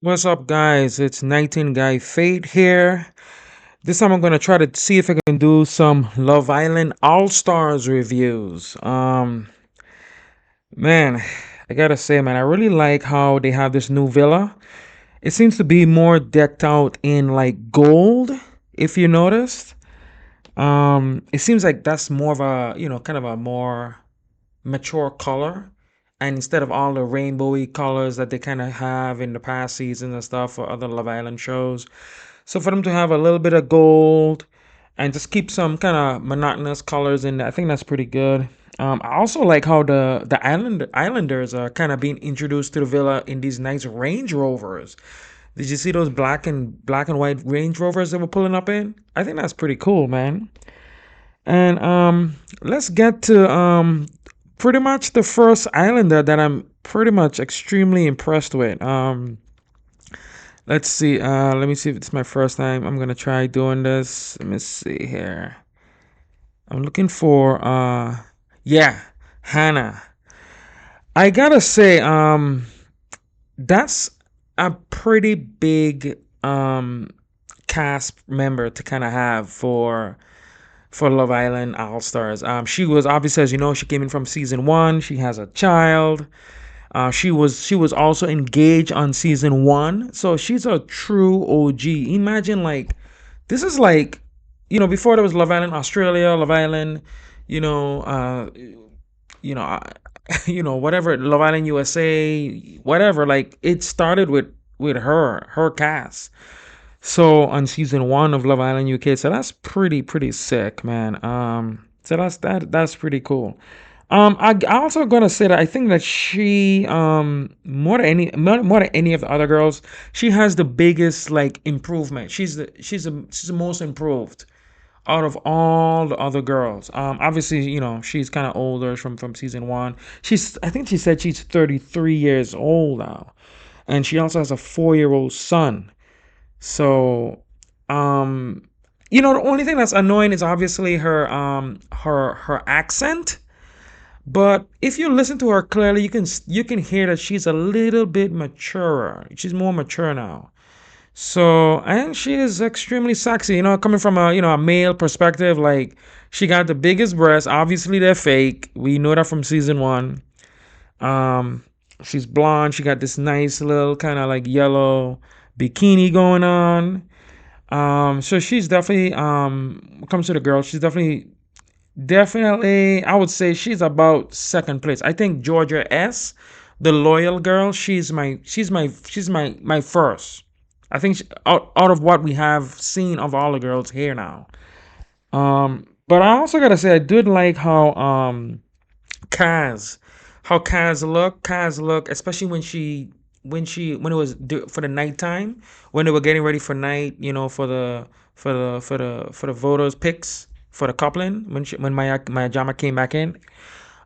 What's up, guys? It's 19 Guy Fate here. This time I'm gonna try to see if I can do some Love Island All Stars reviews. Man, I gotta say, man, I really like how they have this new villa. It seems to be more decked out in like gold, if you noticed. It seems like that's more of a, kind of a more mature color. And instead of all the rainbowy colors that they kind of have in the past seasons and stuff for other Love Island shows. So for them to have a little bit of gold and just keep some kind of monotonous colors in there, I think that's pretty good. I also like how the Islanders are kind of being introduced to the villa in these nice Range Rovers. Did you see those black and white Range Rovers that were pulling up in? I think that's pretty cool, man. And let's get to pretty much the first Islander that I'm pretty much extremely impressed with. Let's see. Let me see if it's my first time. I'm gonna try doing this. Let me see here. I'm looking for yeah, Hannah. I gotta say, that's a pretty big cast member to kind of have for Love Island All Stars. She was obviously, as you know, she came in from season one. She has a child. She was also engaged on season one, so she's a true OG. Imagine like this is like before there was Love Island Australia, Love Island, you know, uh, you know, uh, whatever Love Island USA, whatever. Like it started with her cast. So on season one of Love Island UK, so that's pretty sick, man. So that's pretty cool. I also gonna say that I think that she more than any of the other girls, she has the biggest like improvement. She's the most improved out of all the other girls. Obviously, she's kind of older from season one. I think she said she's 33 years old now, and she also has a 4-year-old son. So, um, the only thing that's annoying is obviously her accent. But if you listen to her clearly, you can hear that she's a little bit maturer. She's more mature now. So, and she is extremely sexy. Coming from a male perspective, like she got the biggest breasts. Obviously, they're fake. We know that from season one. Um, she's blonde. She got this nice little kind of like yellow bikini going on. So she's definitely when it comes to the girl, she's definitely I would say she's about second place. I think Georgia S, the loyal girl, she's my first. I think out of what we have seen of all the girls here now. But I also gotta say I did like Kaz, how Kaz look, especially when it was for the nighttime, when they were getting ready for night, for the voters picks for the coupling when Maya Jama came back in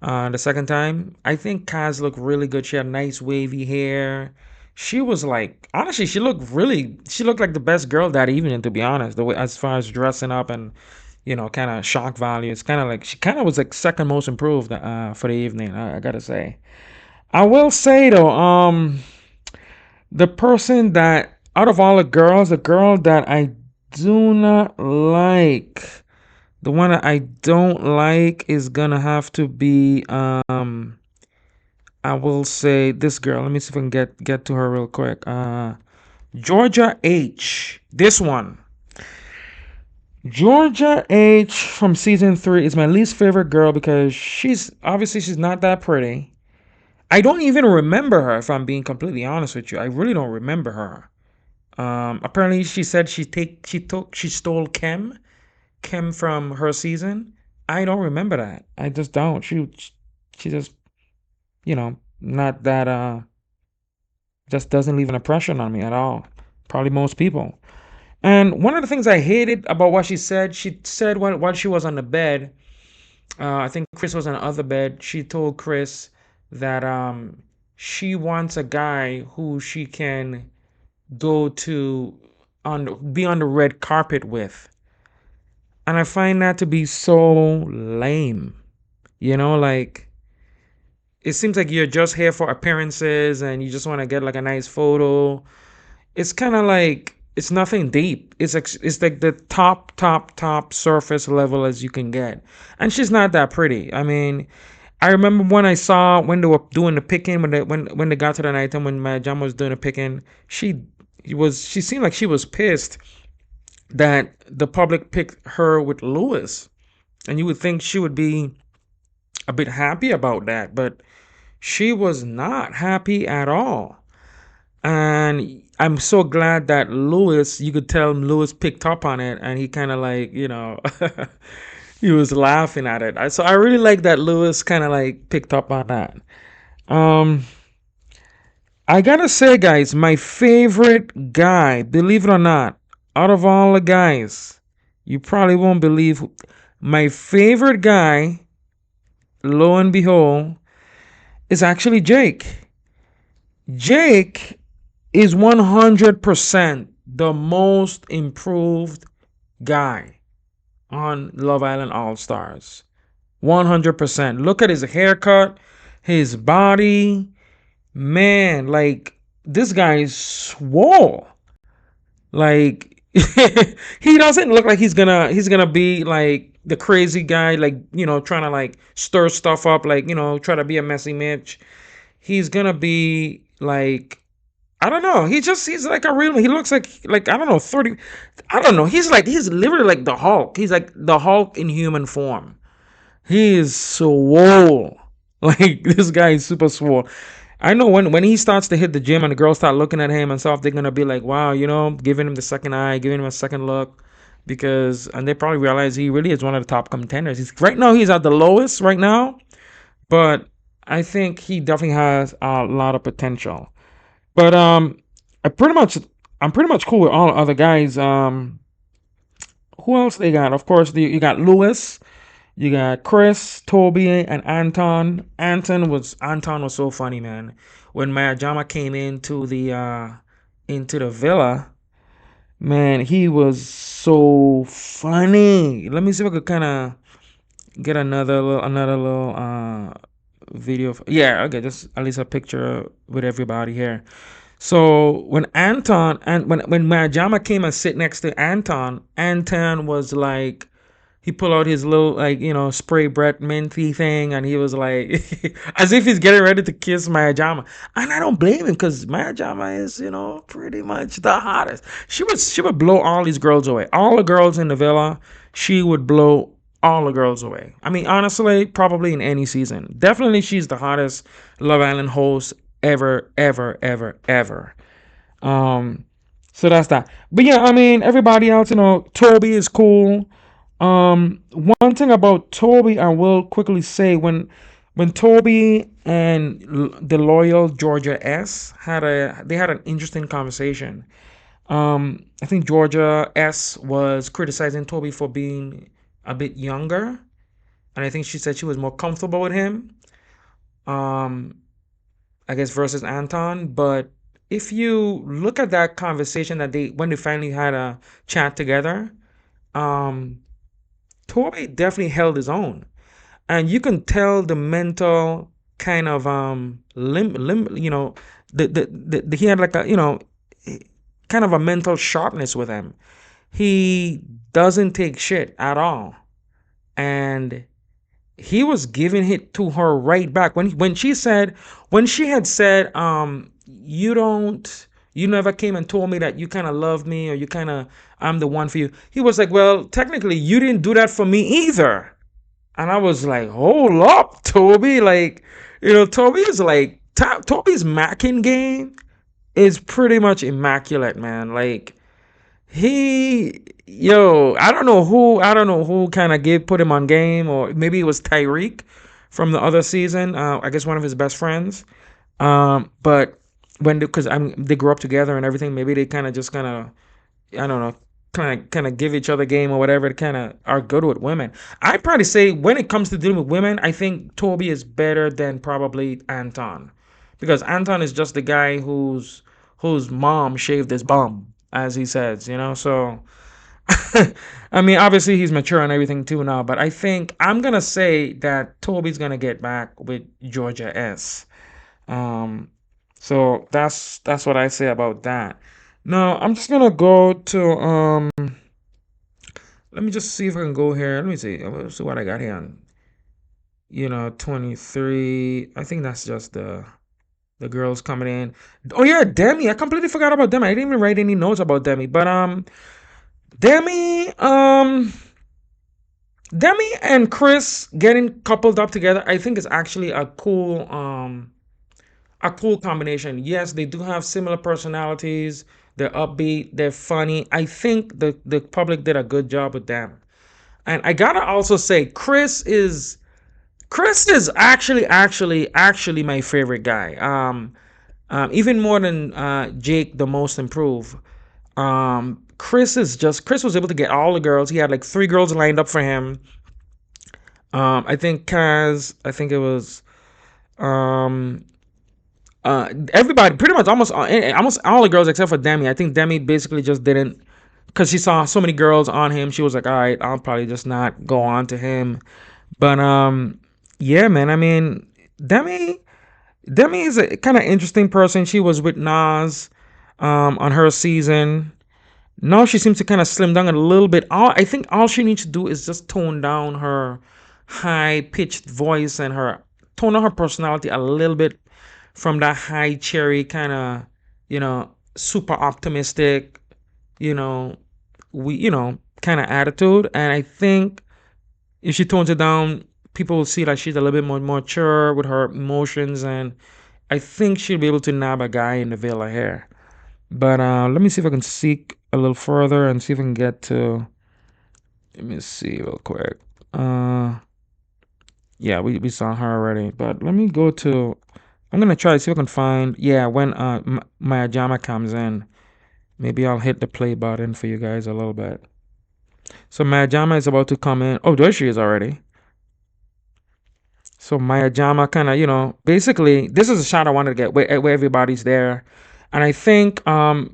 the second time. I think Kaz looked really good. She had nice wavy hair. She was like honestly, she looked like the best girl that evening, to be honest. The way as far as dressing up and kind of shock value. It's kind of like she kind of was like second most improved for the evening. I gotta say. I will say though, the person that out of all the girls, the girl that I do not like, the one that I don't like is gonna have to be I will say this girl. Let me see if I can get to her real quick. Georgia H. This one. Georgia H from season 3 is my least favorite girl because she's not that pretty. I don't even remember her if I'm being completely honest with you. I really don't remember her. Apparently she said she stole Kim from her season. I don't remember that. I just don't. She just not that just doesn't leave an impression on me at all. Probably most people. And one of the things I hated about what she said while she was on the bed, I think Chris was on the other bed. She told Chris that she wants a guy who she can go to be on the red carpet with. And I find that to be so lame. Like it seems like you're just here for appearances and you just want to get like a nice photo. it's kind of like it's nothing deep. It's like the top surface level as you can get, and she's not that pretty. I mean, I remember when I saw when they were doing the picking when they got to the night time when my Jama was doing the picking, she seemed like she was pissed that the public picked her with Lewis, and you would think she would be a bit happy about that, but she was not happy at all. And I'm so glad that Lewis, you could tell Lewis picked up on it, and he kind of like, he was laughing at it. So I really like that Lewis kind of like picked up on that. Um, I gotta say, guys, my favorite guy, believe it or not, out of all the guys, you probably won't believe my favorite guy, lo and behold, is actually Jake. Jake is 100% the most improved guy on Love Island All Stars. 100%. Look at his haircut, his body. Man, like this guy is swole. Like he doesn't look like he's gonna be like the crazy guy, like trying to like stir stuff up, like try to be a messy Mitch. He's gonna be like I don't know. He's like a real. He looks like I don't know 30. I don't know. He's literally like the Hulk. He's like the Hulk in human form. He is swole. Like this guy is super swole. I know when he starts to hit the gym and the girls start looking at him and stuff, they're gonna be like, wow, giving him the second eye, giving him a second look, and they probably realize he really is one of the top contenders. He's right now he's at the lowest right now, but I think he definitely has a lot of potential. But I pretty much I'm pretty much cool with all the other guys. Who else they got? Of course, you got Lewis, you got Chris, Toby, and Anton. Anton was so funny, man. When Mayajama came into the villa, man, he was so funny. Let me see if I could kind of get another little video. Yeah, okay, just at least a picture with everybody here. So when Majama came and sit next to Anton was like he pulled out his little like spray breath minty thing, and he was like as if he's getting ready to kiss Mayajama. And I don't blame him because Mayajama is pretty much the hottest. She would blow all these girls away. All the girls in the villa, she would blow all the girls away. I mean, honestly, probably in any season. Definitely, she's the hottest Love Island host ever, ever, ever, ever. Um, so that's that. But yeah, I mean, everybody else, Toby is cool. One thing about Toby, I will quickly say when Toby and the loyal Georgia S they had an interesting conversation. I think Georgia S was criticizing Toby for being a bit younger, and I think she said she was more comfortable with him. Um, I guess versus Anton. But if you look at that conversation that they when they finally had a chat together, um, Toby definitely held his own, and you can tell the mental kind of he had like a kind of a mental sharpness with him. He doesn't take shit at all, and he was giving it to her right back when she had said you never came and told me that you kind of love me or you kind of I'm the one for you. He was like, well, technically you didn't do that for me either. And I was like, hold up, Toby. Like, Toby is like Toby's macking game is pretty much immaculate, man. Like I don't know who kind of put him on game, or maybe it was Tyreek from the other season. I guess one of his best friends. But because they grew up together and everything, maybe they kind of I don't know, kind of give each other game or whatever. To kind of are good with women. I'd probably say when it comes to dealing with women, I think Toby is better than probably Anton, because Anton is just the guy whose mom shaved his bum, as he says. So I mean, obviously he's mature and everything too now, but I think I'm gonna say that Toby's gonna get back with Georgia S. Um, so that's what I say about that. Now I'm just gonna go to let me just see if I can go here. Let me see. Let's see what I got here on 23. I think that's just the girls coming in. Oh yeah, Demi. I completely forgot about Demi. I didn't even write any notes about Demi. But Demi, Demi and Chris getting coupled up together, I think is actually a cool combination. Yes, they do have similar personalities. They're upbeat, they're funny. I think the public did a good job with them. And I gotta also say, Chris is actually my favorite guy. Even more than Jake, the most improved. Chris was able to get all the girls. He had like three girls lined up for him. I think Kaz. I think it was um everybody, pretty much almost all the girls except for Demi. I think Demi basically just didn't, because she saw so many girls on him. She was like, all right, I'll probably just not go on to him. But yeah, man. I mean, Demi Demi is a kind of interesting person. She was with Nas on her season. Now she seems to kind of slim down a little bit. I think all she needs to do is just tone down her high pitched voice and her tone down her personality a little bit from that high cherry kind of, super optimistic, you know, kind of attitude. And I think if she tones it down, people will see that she's a little bit more mature with her emotions, and I think she'll be able to nab a guy in the veil of hair. But let me see if I can seek a little further and see if I can get to. Let me see real quick. Uh, yeah, we saw her already, but let me go to. I'm gonna try to see if I can find. Yeah, when Maya Jama comes in, maybe I'll hit the play button for you guys a little bit. So Maya Jama is about to come in. Oh, there she is already. So Maya Jama kind of, basically, this is a shot I wanted to get where everybody's there. And I think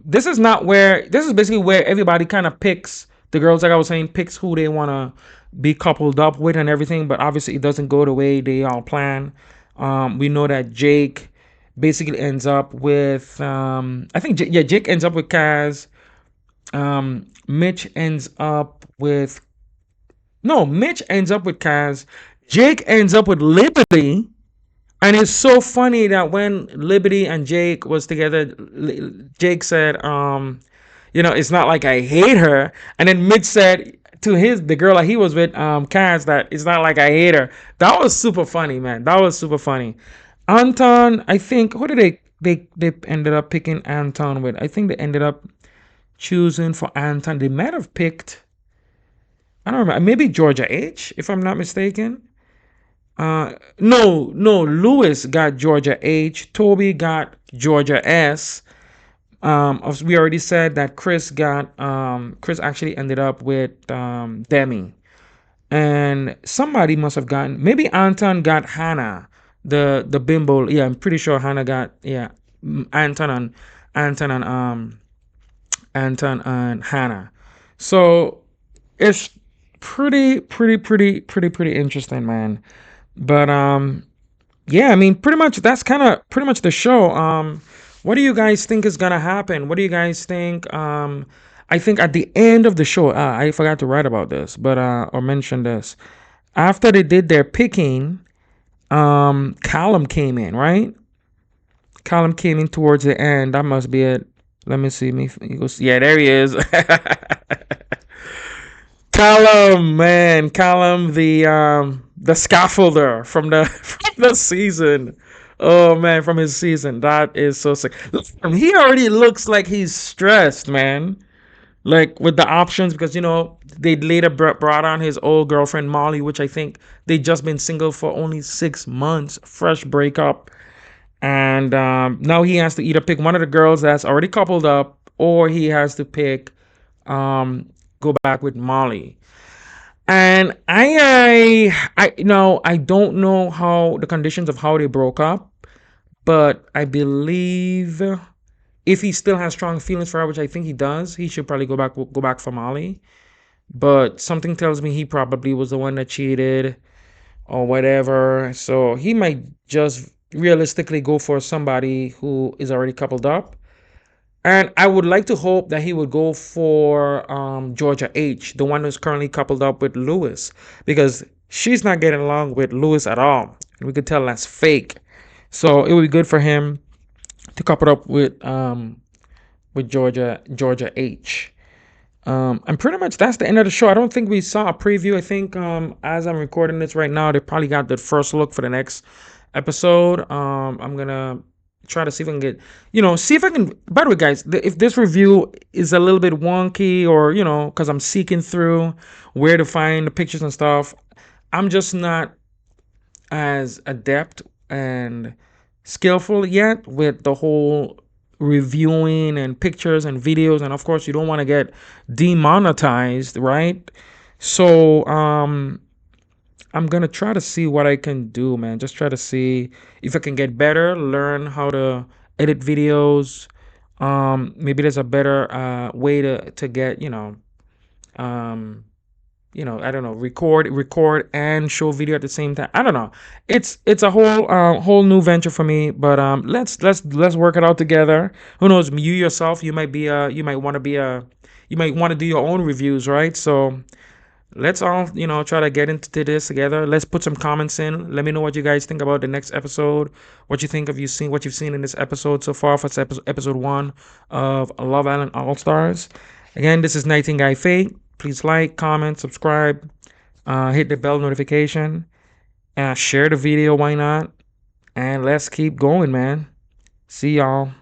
this is basically where everybody kind of picks the girls, like I was saying, picks who they want to be coupled up with and everything. But obviously, it doesn't go the way they all plan. We know that Jake basically ends up with, I think, yeah, Jake ends up with Kaz. Mitch ends up with no, Mitch ends up with Kaz. Jake ends up with Liberty. And it's so funny that when Liberty and Jake was together, Jake said, it's not like I hate her. And then Mitch said to the girl that he was with, Kaz, that it's not like I hate her. That was super funny, man. That was super funny. Anton, I think, who did they ended up picking Anton with? I think they ended up choosing for Anton. They might have picked, I don't remember, maybe Georgia H, if I'm not mistaken. No, Lewis got Georgia H. Toby got Georgia S. We already said that Chris actually ended up with Demi, and somebody must have gotten, maybe Anton got Hannah, the bimbo. Yeah, I'm pretty sure Hannah got, yeah, Anton and Anton and Anton and Hannah. So it's pretty interesting, man. But yeah, I mean, pretty much that's kind of pretty much the show. What do you guys think is gonna happen? What do you guys think? I think at the end of the show, I forgot to write about this, but or mention this. After they did their picking, Callum came in, right? Callum came in towards the end. That must be it. Let me see. Me, he goes, yeah, there he is. Callum, man, Callum, the scaffolder from the from the season. Oh man, from his season, that is so sick. He already looks like he's stressed, man. Like with the options, because they later brought on his old girlfriend Molly, which I think they just been single for only 6 months, fresh breakup, and now he has to either pick one of the girls that's already coupled up, or he has to pick go back with Molly. And I don't know how the conditions of how they broke up, but I believe if he still has strong feelings for her, which I think he does, he should probably go back for Molly. But something tells me he probably was the one that cheated or whatever. So he might just realistically go for somebody who is already coupled up. And I would like to hope that he would go for Georgia H, the one who's currently coupled up with Lewis, because she's not getting along with Lewis at all. And we could tell that's fake. So it would be good for him to couple up with Georgia H. And pretty much that's the end of the show. I don't think we saw a preview. I think as I'm recording this right now, they probably got the first look for the next episode. I'm gonna try to see if I can get, see if I can. By the way, guys, if this review is a little bit wonky, or because I'm seeking through where to find the pictures and stuff, I'm just not as adept and skillful yet with the whole reviewing and pictures and videos, and of course you don't want to get demonetized, right? So I'm gonna try to see what I can do, man. Just try to see if I can get better, learn how to edit videos. Maybe there's a better way to get, um I don't know, record and show video at the same time. I don't know. It's a whole new venture for me, but let's work it out together. Who knows, you yourself, you might want to you might want to do your own reviews, right? So let's all, try to get into this together. Let's put some comments in. Let me know what you guys think about the next episode. What you think of what you've seen in this episode so far for episode 1 of Love Island All Stars. Again, this is Nightingale Fate. Please like, comment, subscribe, hit the bell notification, share the video. Why not? And let's keep going, man. See y'all.